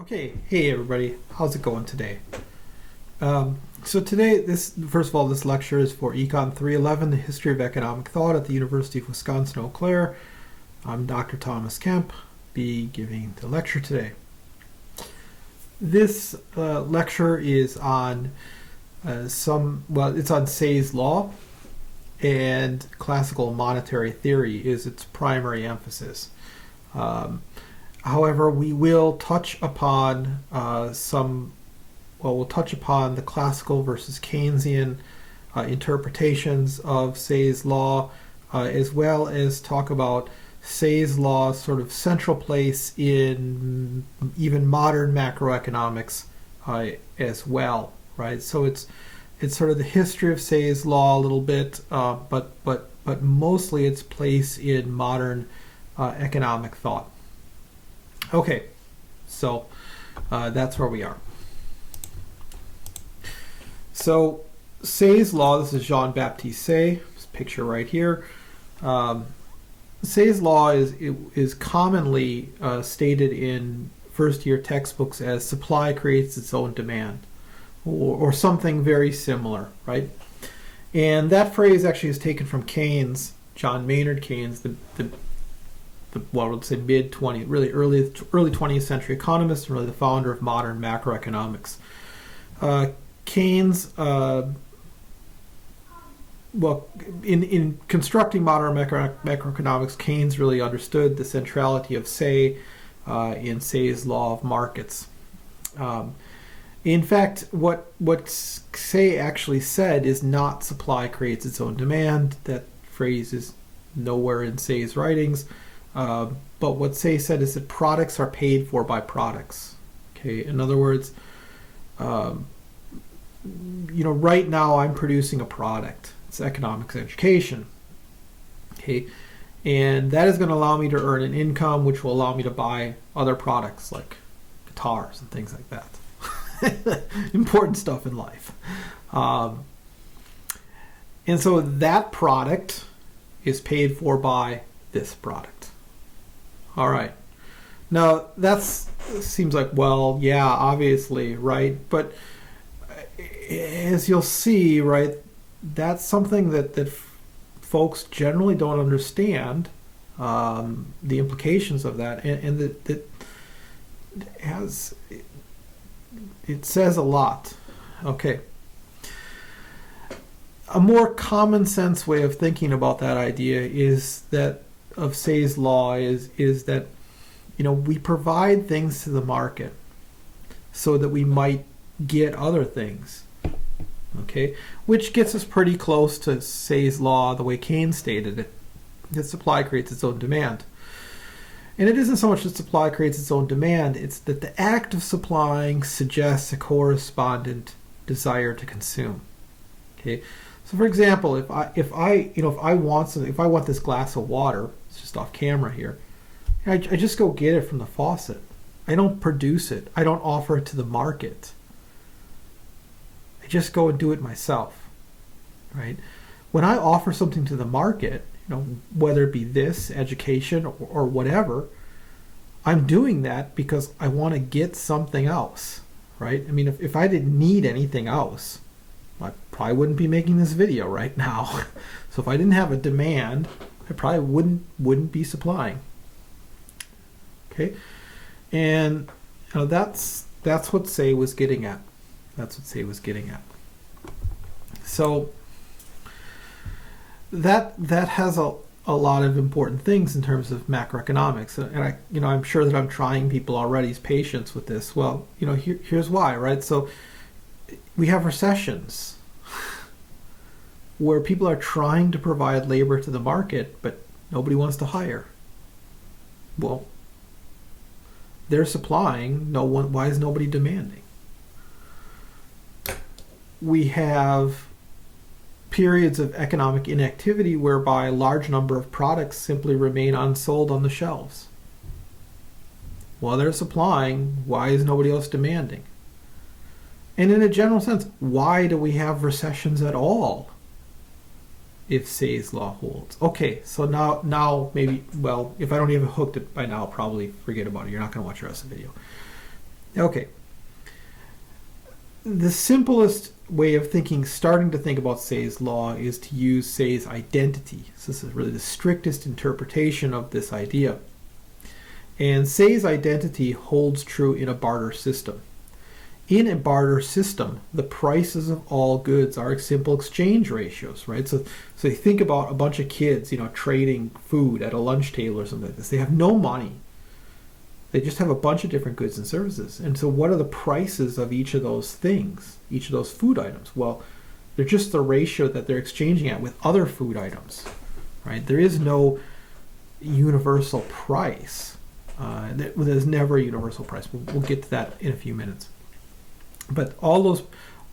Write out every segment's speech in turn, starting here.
Okay, hey everybody, how's it going today? So today, first of all, this lecture is for Econ 311, the History of Economic Thought at the University of Wisconsin, Eau Claire. I'm Dr. Thomas Kemp, be giving the lecture today. This lecture is on it's on Say's law, and classical monetary theory is its primary emphasis. However, we will touch upon we'll touch upon the classical versus Keynesian interpretations of Say's law, as well as talk about Say's law's sort of central place in even modern macroeconomics as well, right? So it's sort of the history of Say's law a little bit, but mostly its place in modern economic thought. Okay, so that's where we are. So Say's law, this is Jean-Baptiste Say, this picture right here. Say's law is commonly stated in first-year textbooks as supply creates its own demand, or something very similar, right? And that phrase actually is taken from Keynes, John Maynard Keynes, let's say mid-20th, really early 20th century economist, and really the founder of modern macroeconomics. Keynes, in constructing modern macroeconomics, Keynes really understood the centrality of Say in Say's law of markets. In fact, what Say actually said is not supply creates its own demand. That phrase is nowhere in Say's writings. But what Say said is that products are paid for by products. Okay, in other words, right now I'm producing a product. It's economics education. Okay, and that is going to allow me to earn an income, which will allow me to buy other products like guitars and things like that. Important stuff in life. And so that product is paid for by this product. All right. Now, that seems like, well, yeah, obviously, right? But as you'll see, right, that's something that folks generally don't understand, the implications of that, and that it says a lot. Okay. A more common sense way of thinking about that idea is that of Say's law is that we provide things to the market so that we might get other things, okay, which gets us pretty close to Say's law the way Keynes stated it, that supply creates its own demand. And it isn't so much that supply creates its own demand, it's that the act of supplying suggests a correspondent desire to consume. Okay, so for example, if I want this glass of water, it's just off camera here, I just go get it from the faucet. I don't produce it. I don't offer it to the market. I just go and do it myself, right? When I offer something to the market, whether it be this, education, or whatever, I'm doing that because I want to get something else, right? I mean, if I didn't need anything else, I probably wouldn't be making this video right now. So if I didn't have a demand, I probably wouldn't be supplying. Okay, and that's what Say was getting at. That's what Say was getting at. So that has a lot of important things in terms of macroeconomics, and I'm sure that I'm trying people already's patience with this. Well, here's why, right? So we have recessions where people are trying to provide labor to the market, but nobody wants to hire. Well, they're supplying. Why is nobody demanding? We have periods of economic inactivity whereby a large number of products simply remain unsold on the shelves. While they're supplying, why is nobody else demanding? And in a general sense, why do we have recessions at all if Say's law holds? Okay, so now maybe, well, if I don't even hooked it by now, I'll probably forget about it. You're not going to watch the rest of the video. Okay. The simplest way of starting to think about Say's law is to use Say's identity. So this is really the strictest interpretation of this idea. And Say's identity holds true in a barter system. In a barter system, the prices of all goods are simple exchange ratios, right? So you think about a bunch of kids, trading food at a lunch table or something like this. They have no money. They just have a bunch of different goods and services. And so what are the prices of each of those things, each of those food items? Well, they're just the ratio that they're exchanging at with other food items, right? There is no universal price. There's never a universal price. We'll get to that in a few minutes. But all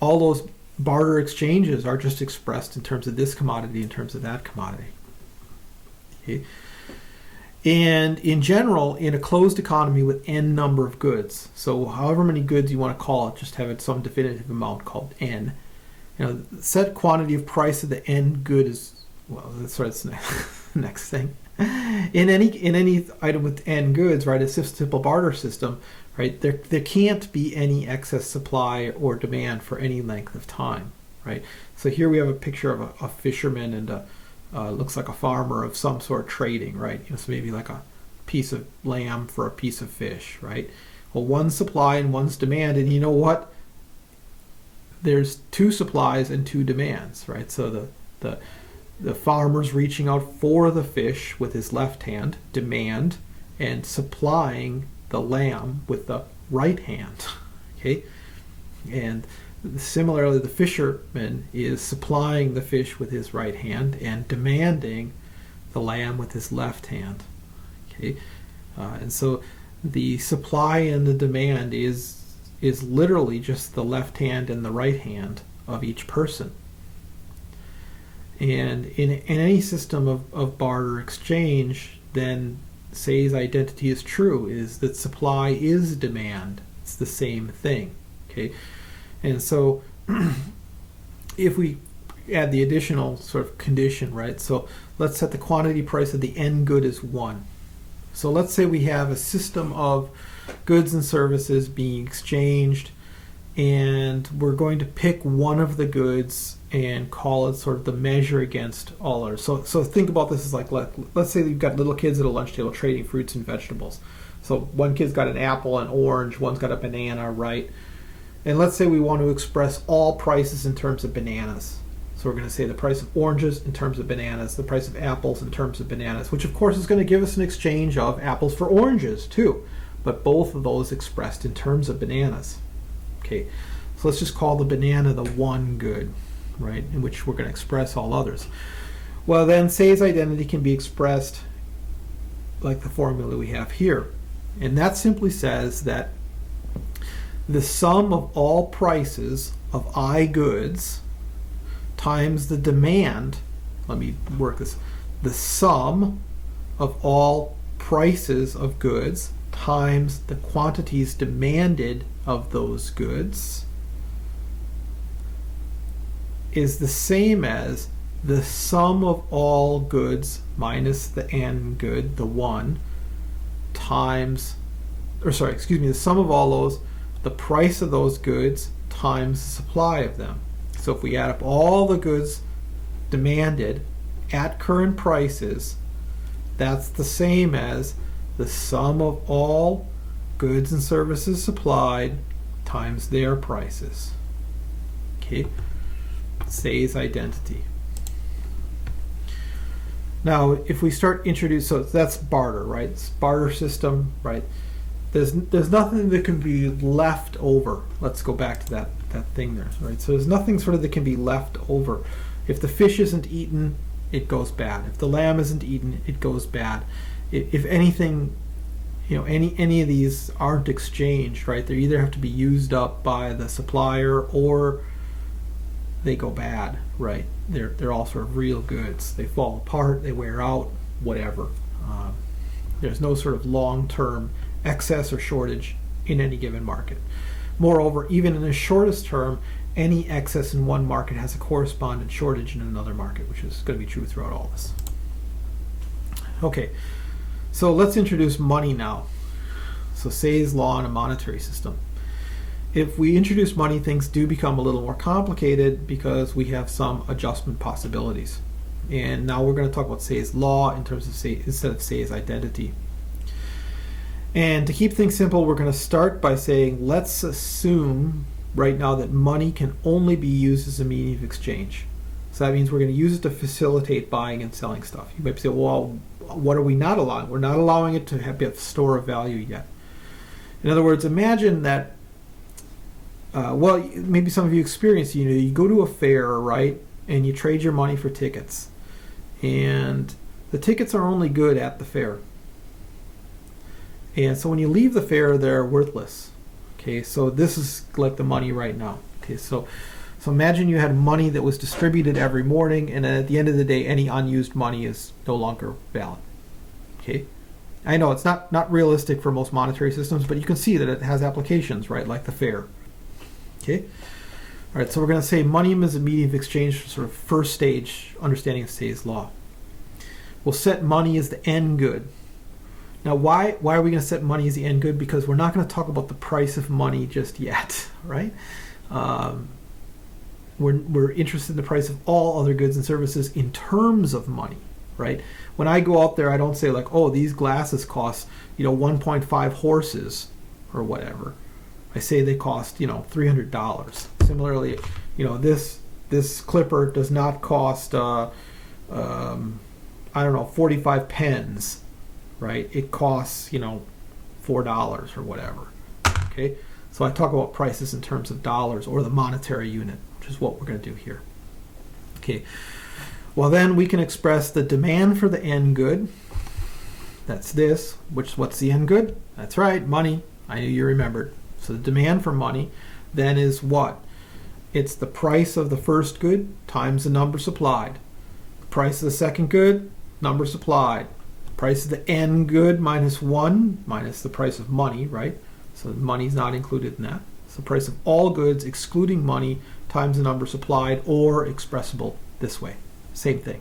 those barter exchanges are just expressed in terms of this commodity, in terms of that commodity. Okay? And in general, in a closed economy with n number of goods, so however many goods you want to call it, just have it some definitive amount called n. The set quantity of price of the n good is, well, that's the next thing. In any item with n goods, right, a simple barter system, right, there can't be any excess supply or demand for any length of time, right? So here we have a picture of a fisherman and looks like a farmer of some sort trading, right? So maybe like a piece of lamb for a piece of fish, right? Well, one's supply and one's demand, and you know what? There's two supplies and two demands, right? So the farmer's reaching out for the fish with his left hand, demand, and supplying the lamb with the right hand, okay? And similarly, the fisherman is supplying the fish with his right hand and demanding the lamb with his left hand. Okay, and so the supply and the demand is literally just the left hand and the right hand of each person. And in any system of barter exchange, then Say's identity is true, is that supply is demand. It's the same thing. Okay. And so if we add the additional sort of condition, right? So let's set the quantity price of the n good as 1. So let's say we have a system of goods and services being exchanged, and we're going to pick one of the goods and call it sort of the measure against all others. So think about this as like, let's say you've got little kids at a lunch table trading fruits and vegetables. So one kid's got an apple, an orange, one's got a banana, right? And let's say we want to express all prices in terms of bananas. So we're going to say the price of oranges in terms of bananas, the price of apples in terms of bananas, which of course is going to give us an exchange of apples for oranges too. But both of those expressed in terms of bananas. Okay, so let's just call the banana the one good, right, in which we're going to express all others. Well, then Say's identity can be expressed like the formula we have here. And that simply says that the sum of all prices of I goods times the demand, let me work this, the sum of all prices of goods times the quantities demanded of those goods is the same as the sum of all goods minus the n good, the 1, times, the sum of all those, the price of those goods times the supply of them. So if we add up all the goods demanded at current prices, that's the same as the sum of all goods and services supplied times their prices. Okay, Say's identity. Now, if we start introduce, so that's barter, right? It's barter system, right? There's nothing that can be left over. Let's go back to that thing there, right? So there's nothing sort of that can be left over. If the fish isn't eaten, it goes bad. If the lamb isn't eaten, it goes bad. If anything, any of these aren't exchanged, right? They either have to be used up by the supplier or they go bad, right? They're all sort of real goods. They fall apart, they wear out, whatever. There's no sort of long-term excess or shortage in any given market. Moreover, even in the shortest term, any excess in one market has a corresponding shortage in another market, which is going to be true throughout all this. Okay, so let's introduce money now. So Say's law in a monetary system. If we introduce money, things do become a little more complicated because we have some adjustment possibilities. And now we're going to talk about Say's law in terms of Say instead of Say's identity. And to keep things simple, we're going to start by saying, let's assume right now that money can only be used as a medium of exchange. So that means we're going to use it to facilitate buying and selling stuff. You might say, well, what are we not allowing? We're not allowing it to be a store of value yet. In other words, imagine that, well, maybe some of you experience, you go to a fair, right, and you trade your money for tickets. And the tickets are only good at the fair. And so when you leave the fair, they're worthless. Okay, so this is like the money right now. Okay, so imagine you had money that was distributed every morning, and then at the end of the day, any unused money is no longer valid. Okay, I know it's not realistic for most monetary systems, but you can see that it has applications, right, like the fair. Okay, all right, so we're going to say money is a medium of exchange for sort of first stage understanding of Say's law. We'll set money as the end good. Now, why are we going to set money as the end good? Because we're not going to talk about the price of money just yet, right? We're interested in the price of all other goods and services in terms of money, right? When I go out there, I don't say like, oh, these glasses cost, 1.5 horses or whatever. I say they cost, $300. Similarly, this clipper does not cost, 45 pens. Right? It costs, $4 or whatever. Okay? So I talk about prices in terms of dollars or the monetary unit, which is what we're going to do here. Okay. Well, then we can express the demand for the end good. That's this. What's the end good? That's right, money. I knew you remembered. So the demand for money then is what? It's the price of the first good times the number supplied. The price of the second good, number supplied. Price of the end good minus 1 minus the price of money, right? So money's not included in that. It's the price of all goods excluding money times the number supplied, or expressible this way. Same thing.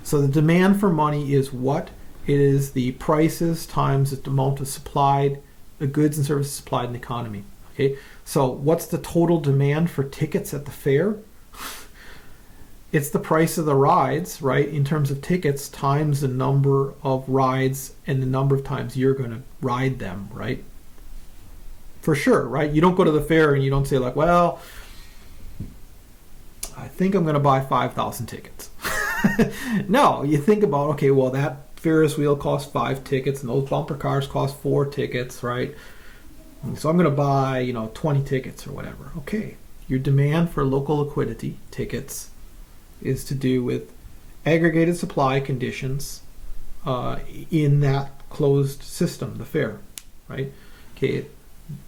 So the demand for money is what? It is the prices times the amount of supplied, the goods and services supplied in the economy. Okay. So what's the total demand for tickets at the fair? It's the price of the rides, right, in terms of tickets times the number of rides and the number of times you're going to ride them, right? For sure, right? You don't go to the fair and you don't say like, well, I think I'm going to buy 5,000 tickets. No, you think about, okay, well, that Ferris wheel costs 5 tickets and those bumper cars cost 4 tickets, right? So I'm going to buy, 20 tickets or whatever. Okay, your demand for local liquidity, tickets, is to do with aggregated supply conditions in that closed system, the fair, right? Okay,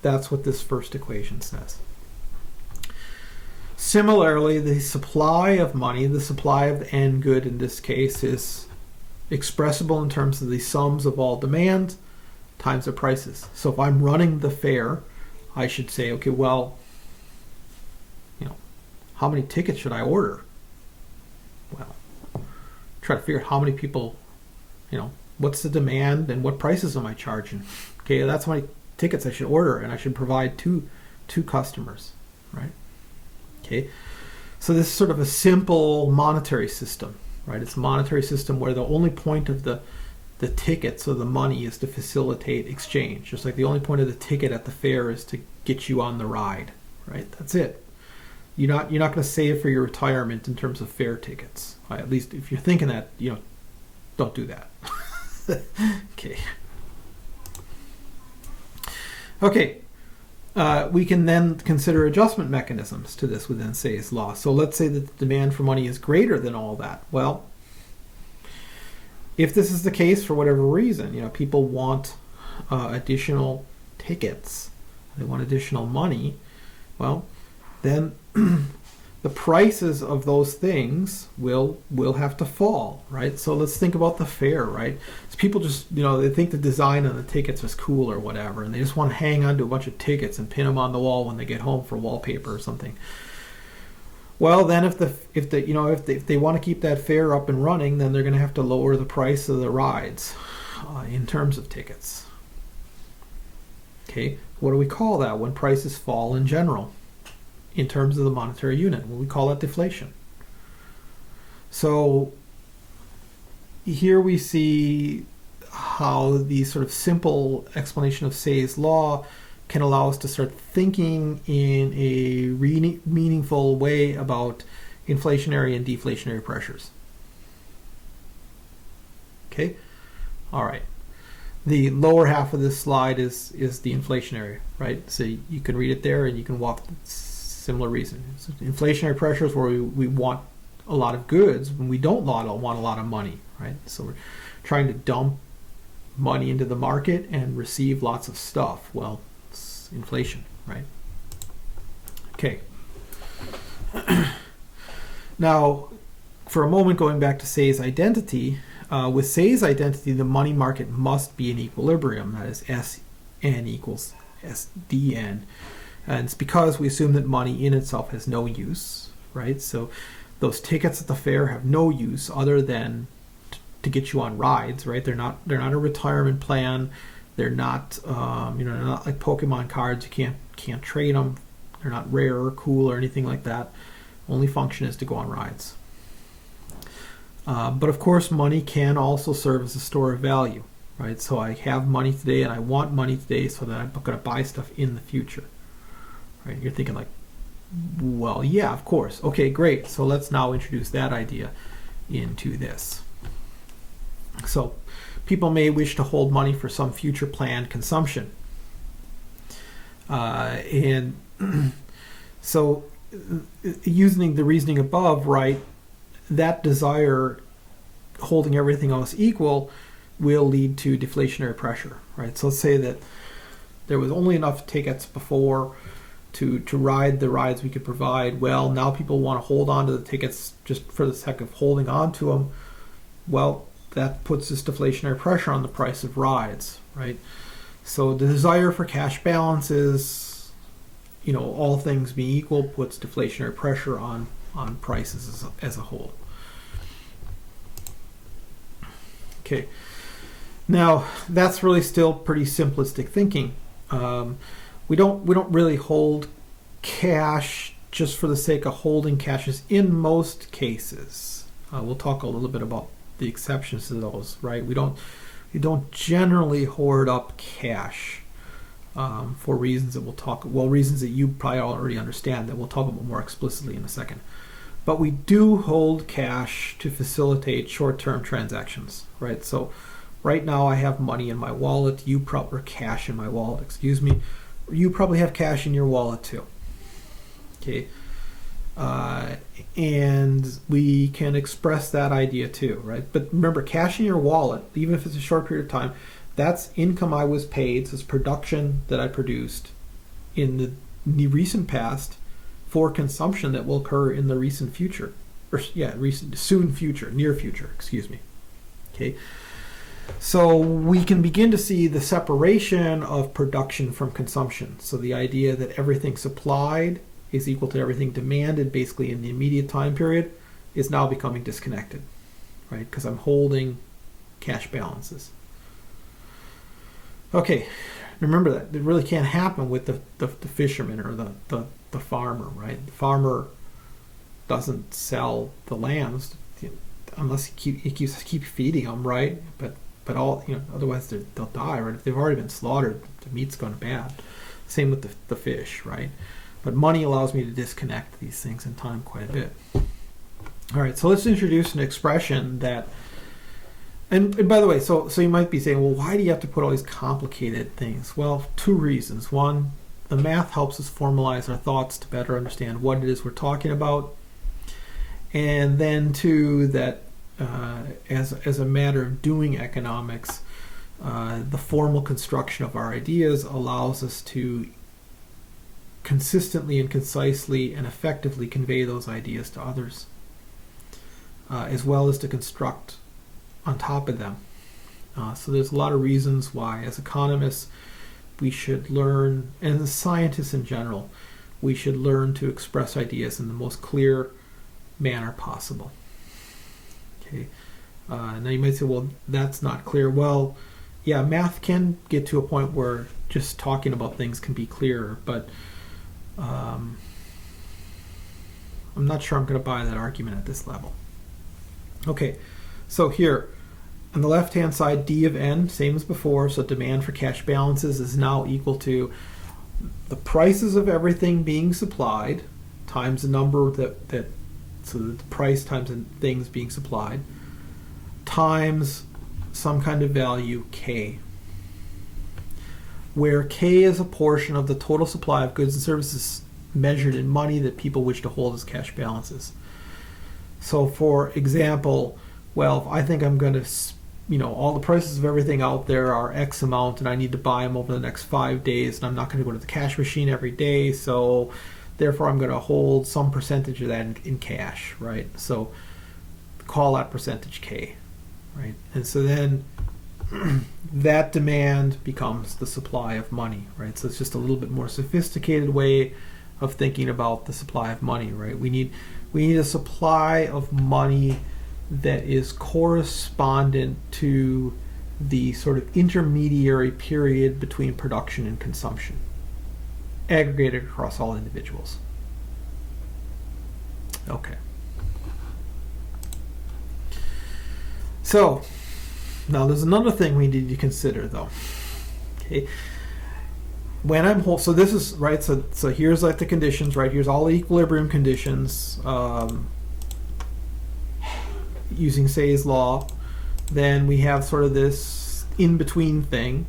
that's what this first equation says. Similarly, the supply of money, the supply of the end good in this case, is expressible in terms of the sums of all demand times the prices. So if I'm running the fair, I should say, okay, well, how many tickets should I order? Well, try to figure out how many people, what's the demand and what prices am I charging? Okay, that's how many tickets I should order, and I should provide two customers, right? Okay, so this is sort of a simple monetary system, right? It's a monetary system where the only point of the tickets or the money is to facilitate exchange. Just like the only point of the ticket at the fair is to get you on the ride, right? That's it. You're not going to save for your retirement in terms of fair tickets. At least if you're thinking that, don't do that. Okay. Okay. We can then consider adjustment mechanisms to this within Say's law. So let's say that the demand for money is greater than all that. Well, if this is the case for whatever reason, people want additional tickets, they want additional money, well, then the prices of those things will have to fall, right? So let's think about the fair, right? So people just, they think the design of the tickets is cool or whatever, and they just want to hang on to a bunch of tickets and pin them on the wall when they get home for wallpaper or something. Well, then if they want to keep that fair up and running, then they're going to have to lower the price of the rides in terms of tickets. Okay, what do we call that when prices fall in general in terms of the monetary unit? Well, we call that deflation. So here we see how the sort of simple explanation of Say's law can allow us to start thinking in a meaningful way about inflationary and deflationary pressures. Okay, all right. The lower half of this slide is the inflationary, right? So you can read it there and you can walk similar reason. So inflationary pressures where we want a lot of goods when we don't want a lot of money, right? So we're trying to dump money into the market and receive lots of stuff. Well, it's inflation, right? Okay. Now, for a moment, going back to Say's identity, with Say's identity, the money market must be in equilibrium. That is, SN equals SDN. And it's because we assume that money in itself has no use, right? So those tickets at the fair have no use other than to get you on rides, right? They're not a retirement plan. They're not they're not like Pokemon cards. You can't trade them. They're not rare or cool or anything like that. Only function is to go on rides. But of course, money can also serve as a store of value, right? So I have money today and I want money today so that I'm going to buy stuff in the future, right? You're thinking like, well, yeah, of course. Okay, great. So let's now introduce that idea into this. So people may wish to hold money for some future planned consumption. And so using the reasoning above, right, that desire, holding everything else equal, will lead to deflationary pressure, right? So let's say that there was only enough tickets before to ride the rides we could provide. Well, now people want to hold on to the tickets just for the sake of holding on to them. Well, that puts this deflationary pressure on the price of rides, right? So the desire for cash balances, all things being equal, puts deflationary pressure on prices as a whole. Okay, now that's really still pretty simplistic thinking. We don't really hold cash just for the sake of holding cash in most cases. We'll talk a little bit about the exceptions to those, right? We don't generally hoard up cash for reasons that reasons that you probably already understand that we'll talk about more explicitly in a second. But we do hold cash to facilitate short-term transactions, right? So right now I have money in my wallet, or cash in my wallet, excuse me. You probably have cash in your wallet too, okay? And we can express that idea too, right? But remember, cash in your wallet, even if it's a short period of time, that's income I was paid, so it's production that I produced in the recent past for consumption that will occur in the recent future, near future, excuse me. Okay, so we can begin to see the separation of production from consumption. So the idea that everything supplied is equal to everything demanded basically in the immediate time period is now becoming disconnected, right? Because I'm holding cash balances. Okay, remember that it really can't happen with the fisherman or the farmer, right? The farmer doesn't sell the lambs unless he keeps feeding them, right? But all otherwise they'll die, right? If they've already been slaughtered, the meat's gone bad. Same with the fish, right? But money allows me to disconnect these things in time quite a bit. All right, so let's introduce an expression that. And by the way, so you might be saying, well, why do you have to put all these complicated things? Well, two reasons. One, the math helps us formalize our thoughts to better understand what it is we're talking about. And then two, that as a matter of doing economics, the formal construction of our ideas allows us to consistently and concisely and effectively convey those ideas to others, as well as to construct on top of them. So there's a lot of reasons why, as economists, we should learn, and as scientists in general, we should learn to express ideas in the most clear manner possible. Okay. Now you might say, well, that's not clear. Well, yeah, math can get to a point where just talking about things can be clearer, but I'm not sure I'm going to buy that argument at this level. Okay, so here on the left-hand side, D of N, same as before, so demand for cash balances is now equal to the prices of everything being supplied times the number so the price times the things being supplied times some kind of value K, where K is a portion of the total supply of goods and services measured in money that people wish to hold as cash balances. So for example, well, if I think I'm going to, all the prices of everything out there are X amount and I need to buy them over the next 5 days, and I'm not going to go to the cash machine every day, so therefore I'm going to hold some percentage of that in cash, right? So call that percentage K, right? And so then that demand becomes the supply of money, right? So it's just a little bit more sophisticated way of thinking about the supply of money, right? We need a supply of money that is correspondent to the sort of intermediary period between production and consumption, aggregated across all individuals. Okay. So now there's another thing we need to consider, though. Okay. When I'm so this is right. So here's like the conditions, right? Here's all the equilibrium conditions using Say's law. Then we have sort of this in-between thing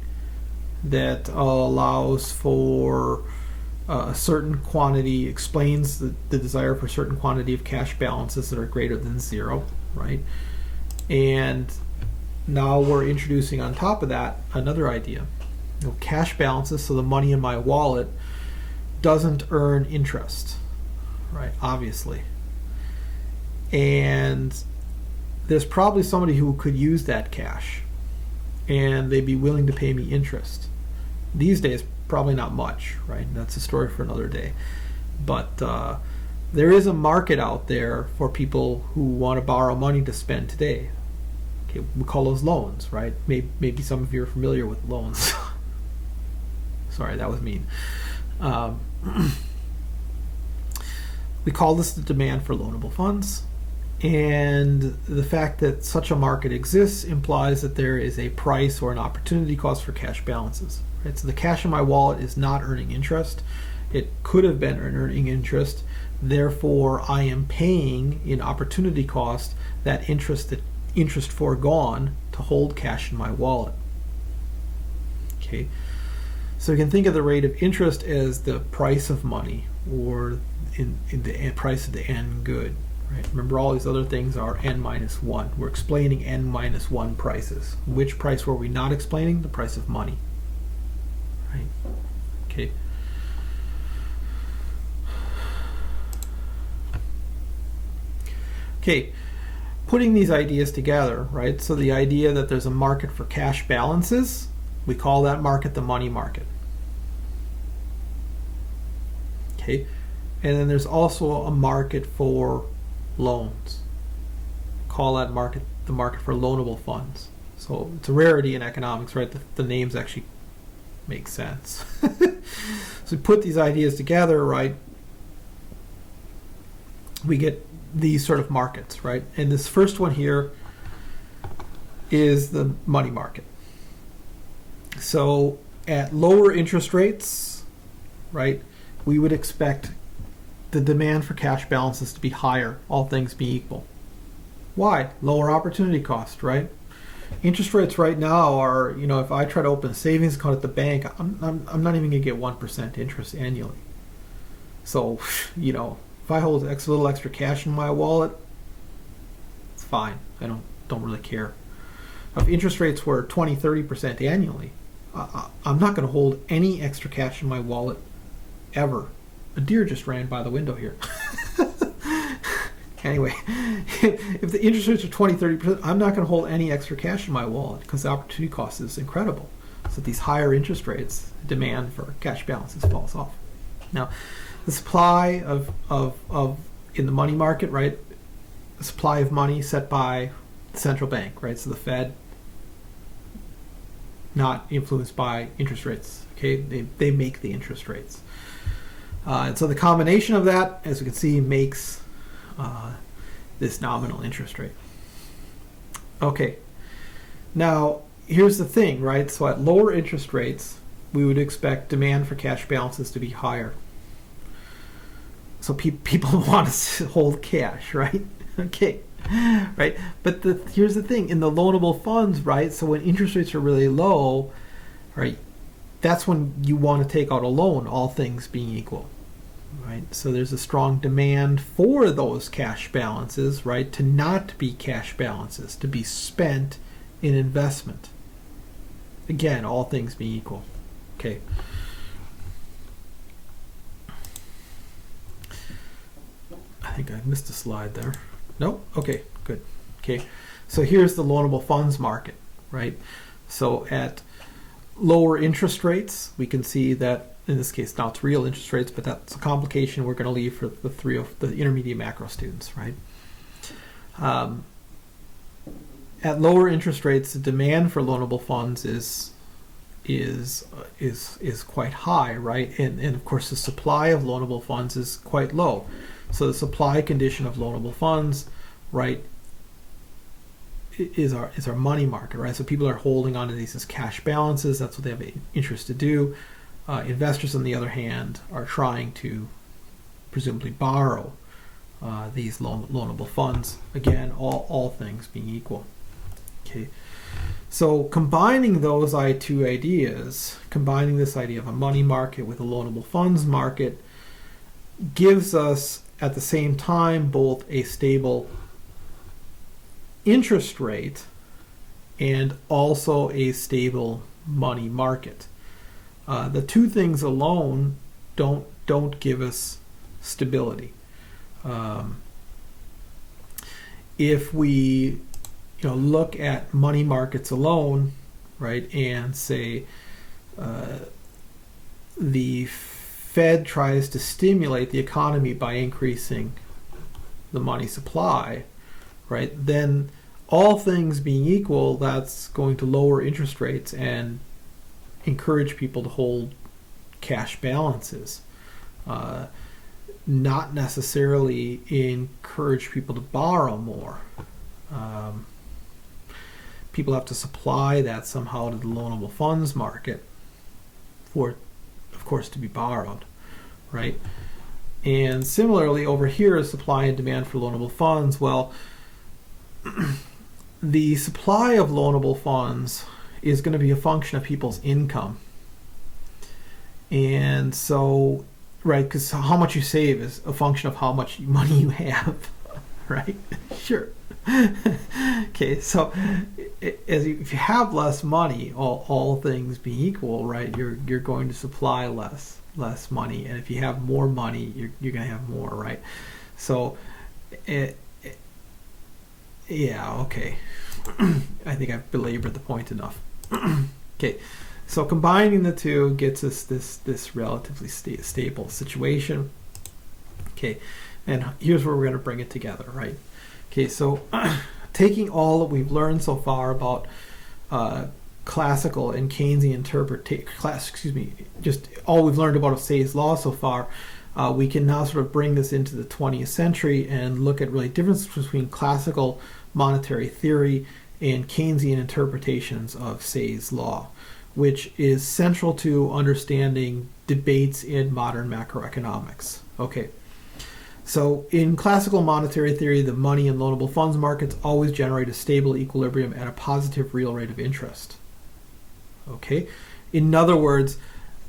that allows for a certain quantity, explains the desire for a certain quantity of cash balances that are greater than zero, right? And now we're introducing on top of that another idea. Cash balances, so the money in my wallet, doesn't earn interest, right? Obviously. And there's probably somebody who could use that cash and they'd be willing to pay me interest. These days, probably not much, right? That's a story for another day. But there is a market out there for people who want to borrow money to spend today. Okay, we call those loans, right? Maybe some of you are familiar with loans. Sorry, that was mean. We call this the demand for loanable funds. And the fact that such a market exists implies that there is a price or an opportunity cost for cash balances. Right? So the cash in my wallet is not earning interest. It could have been earning interest. Therefore, I am paying in opportunity cost that interest foregone to hold cash in my wallet. Okay. So you can think of the rate of interest as the price of money, or in the price of the end good. Right? Remember, all these other things are n minus 1. We're explaining n minus 1 prices. Which price were we not explaining? The price of money. Right? Okay. Okay. Putting these ideas together, right? So the idea that there's a market for cash balances, we call that market the money market. Okay. And then there's also a market for loans. Call that market the market for loanable funds. So it's a rarity in economics, right? The names actually make sense. So we put these ideas together, right? We get these sort of markets, right? And this first one here is the money market. So at lower interest rates, right, we would expect the demand for cash balances to be higher, all things being equal. Why? Lower opportunity cost, right? Interest rates right now are, if I try to open a savings account at the bank, I'm not even going to get 1% interest annually. So, if I hold a little extra cash in my wallet, it's fine. I don't really care. If interest rates were 20-30% annually, I'm not going to hold any extra cash in my wallet ever. A deer just ran by the window here. Anyway, if the interest rates are 20-30%, I'm not going to hold any extra cash in my wallet because the opportunity cost is incredible. So at these higher interest rates, demand for cash balances falls off. Now, the supply of in the money market, right? The supply of money set by the central bank, right? So the Fed not influenced by interest rates. Okay, they make the interest rates. And so the combination of that, as we can see, makes this nominal interest rate. Okay, now here's the thing, right? So at lower interest rates, we would expect demand for cash balances to be higher. So people want to hold cash, right? Okay, right? But here's the thing, in the loanable funds, right? So when interest rates are really low, right, that's when you want to take out a loan, all things being equal, right? So there's a strong demand for those cash balances, right, to not be cash balances, to be spent in investment. Again, all things being equal. Okay. I think I missed a slide there. Nope. Okay, good. Okay. So here's the loanable funds market, right? So at lower interest rates, we can see that in this case now it's real interest rates, but that's a complication we're going to leave for the intermediate macro students, right? At lower interest rates, the demand for loanable funds is quite high, right? And of course the supply of loanable funds is quite low. So the supply condition of loanable funds, right, is our money market, right? So people are holding on to these as cash balances. That's what they have an interest to do. Investors, on the other hand, are trying to presumably borrow these loanable funds. Again, all things being equal. Okay. So combining those two ideas, combining this idea of a money market with a loanable funds market, gives us at the same time both a stable interest rate and also a stable money market. The two things alone don't give us stability. If we look at money markets alone, right, and say the Fed tries to stimulate the economy by increasing the money supply, right, then all things being equal, that's going to lower interest rates and encourage people to hold cash balances, not necessarily encourage people to borrow more. People have to supply that somehow to the loanable funds market for, of course, to be borrowed, right? And similarly, over here is supply and demand for loanable funds. Well, the supply of loanable funds is going to be a function of people's income. And so, right, because how much you save is a function of how much money you have, right? Sure. Okay, so if you have less money, all things being equal, right, you're going to supply less money, and if you have more money, you're going to have more, right? So, yeah, okay. I think I've belabored the point enough. Okay, so combining the two gets us this relatively stable situation. Okay, and here's where we're going to bring it together, right? Okay, so taking all that we've learned so far about classical and Keynesian just all we've learned about Say's law so far, we can now sort of bring this into the 20th century and look at really differences between classical monetary theory and Keynesian interpretations of Say's law, which is central to understanding debates in modern macroeconomics. Okay. So in classical monetary theory, the money and loanable funds markets always generate a stable equilibrium at a positive real rate of interest. Okay? In other words,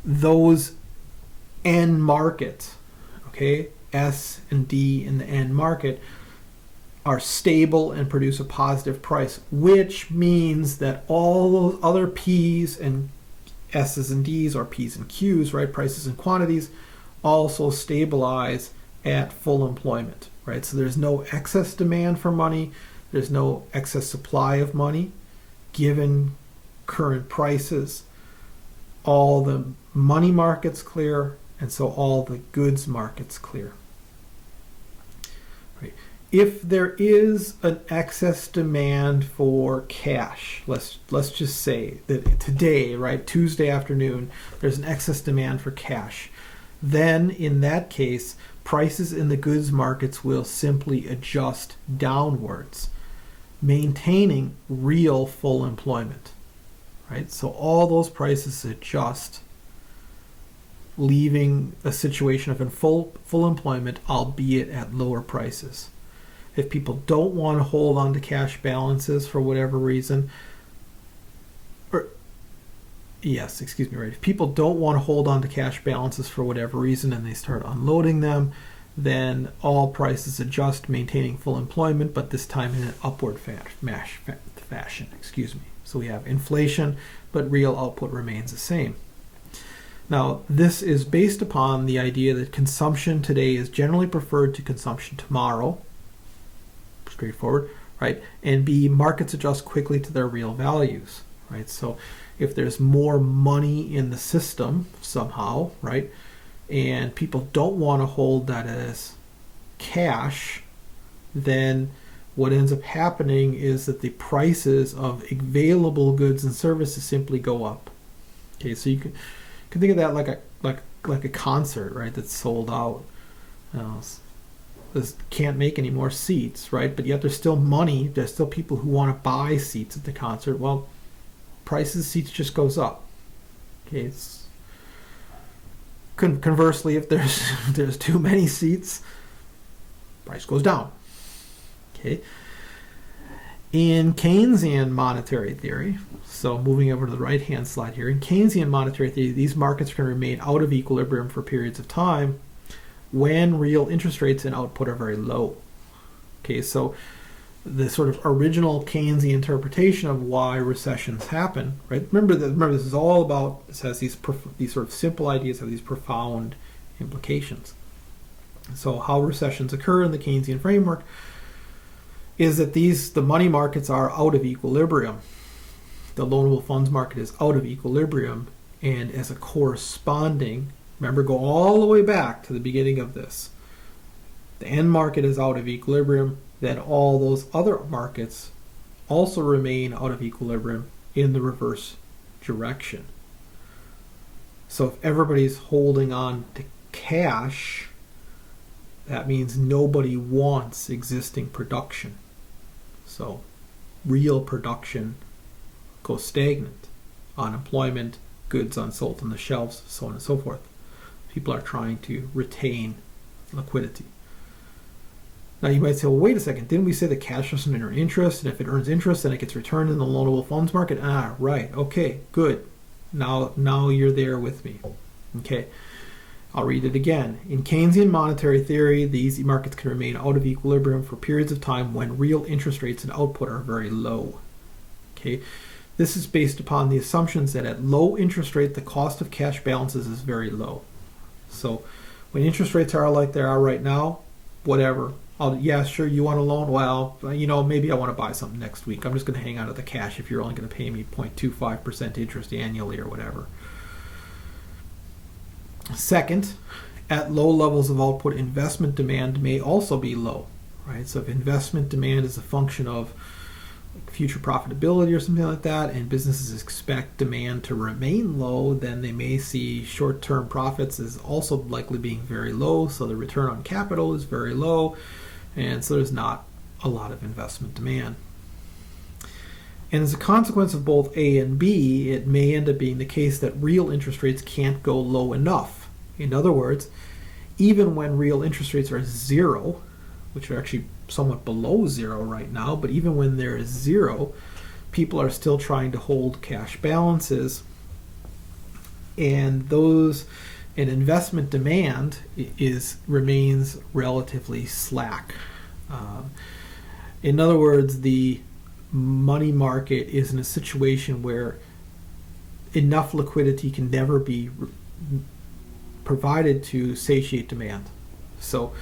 those N markets, okay, S and D in the N market, are stable and produce a positive price, which means that all those other P's and S's and D's, or P's and Q's, right, prices and quantities, also stabilize at full employment, right? So there's no excess demand for money, there's no excess supply of money given current prices. All the money markets clear, and so all the goods markets clear. Right. if there is an excess demand for cash, let's just say that today, right, Tuesday afternoon, there's an excess demand for cash, then in that case, prices in the goods markets will simply adjust downwards, maintaining real full employment, right? So all those prices adjust, leaving a situation of full employment, albeit at lower prices. If people don't want to hold on to cash balances for whatever reason, if people don't want to hold on to cash balances for whatever reason and they start unloading them, then all prices adjust, maintaining full employment, but this time in an upward fashion. So we have inflation, but real output remains the same. Now, this is based upon the idea that consumption today is generally preferred to consumption tomorrow. Straightforward, right? And B, markets adjust quickly to their real values, right? So if there's more money in the system somehow, right, and people don't want to hold that as cash, then what ends up happening is that the prices of available goods and services simply go up. Okay, so you can think of that like a concert, right, that's sold out. Can't make any more seats, right? But yet there's still money. There's still people who want to buy seats at the concert. Well, prices of seats just goes up. Okay. Conversely, if there's too many seats, price goes down. Okay. In Keynesian monetary theory, so moving over to the right-hand slide here, in Keynesian monetary theory, these markets can remain out of equilibrium for periods of time when real interest rates and output are very low. Okay, so the sort of original Keynesian interpretation of why recessions happen, right? Remember, this is all about, this has these sort of simple ideas have these profound implications. So how recessions occur in the Keynesian framework is that the money markets are out of equilibrium. The loanable funds market is out of equilibrium, and as a corresponding, remember, go all the way back to the beginning of this. The end market is out of equilibrium, then all those other markets also remain out of equilibrium in the reverse direction. So if everybody's holding on to cash, that means nobody wants existing production. So real production goes stagnant. Unemployment, goods unsold on the shelves, so on and so forth. People are trying to retain liquidity. Now you might say, well, wait a second, didn't we say that cash doesn't earn interest, and if it earns interest, then it gets returned in the loanable funds market? Right, okay, good. Now you're there with me. Okay, I'll read it again. In Keynesian monetary theory, these markets can remain out of equilibrium for periods of time when real interest rates and output are very low. Okay, this is based upon the assumptions that at low interest rate, the cost of cash balances is very low. So when interest rates are like they are right now, whatever. Yeah, sure, you want a loan? Well, maybe I want to buy something next week. I'm just going to hang out of the cash if you're only going to pay me 0.25% interest annually or whatever. Second, at low levels of output, investment demand may also be low, right? So if investment demand is a function of future profitability or something like that, and businesses expect demand to remain low, then they may see short-term profits as also likely being very low, so the return on capital is very low, and so there's not a lot of investment demand. And as a consequence of both A and B, it may end up being the case that real interest rates can't go low enough. In other words, even when real interest rates are zero, which are actually somewhat below zero right now, but even when there is zero, people are still trying to hold cash balances, and investment demand remains relatively slack. In other words, the money market is in a situation where enough liquidity can never be provided to satiate demand. So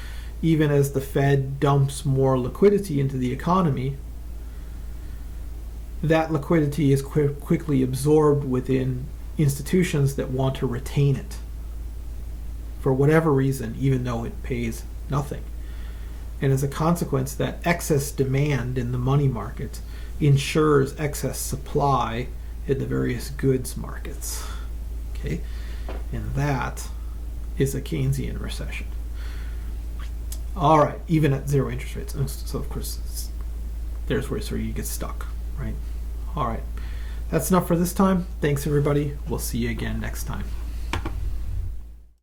even as the Fed dumps more liquidity into the economy, that liquidity is quickly absorbed within institutions that want to retain it for whatever reason, even though it pays nothing. And as a consequence, that excess demand in the money market ensures excess supply in the various goods markets. Okay? And that is a Keynesian recession. All right, even at zero interest rates. So, of course, there's where you get stuck, right? All right. That's enough for this time. Thanks, everybody. We'll see you again next time.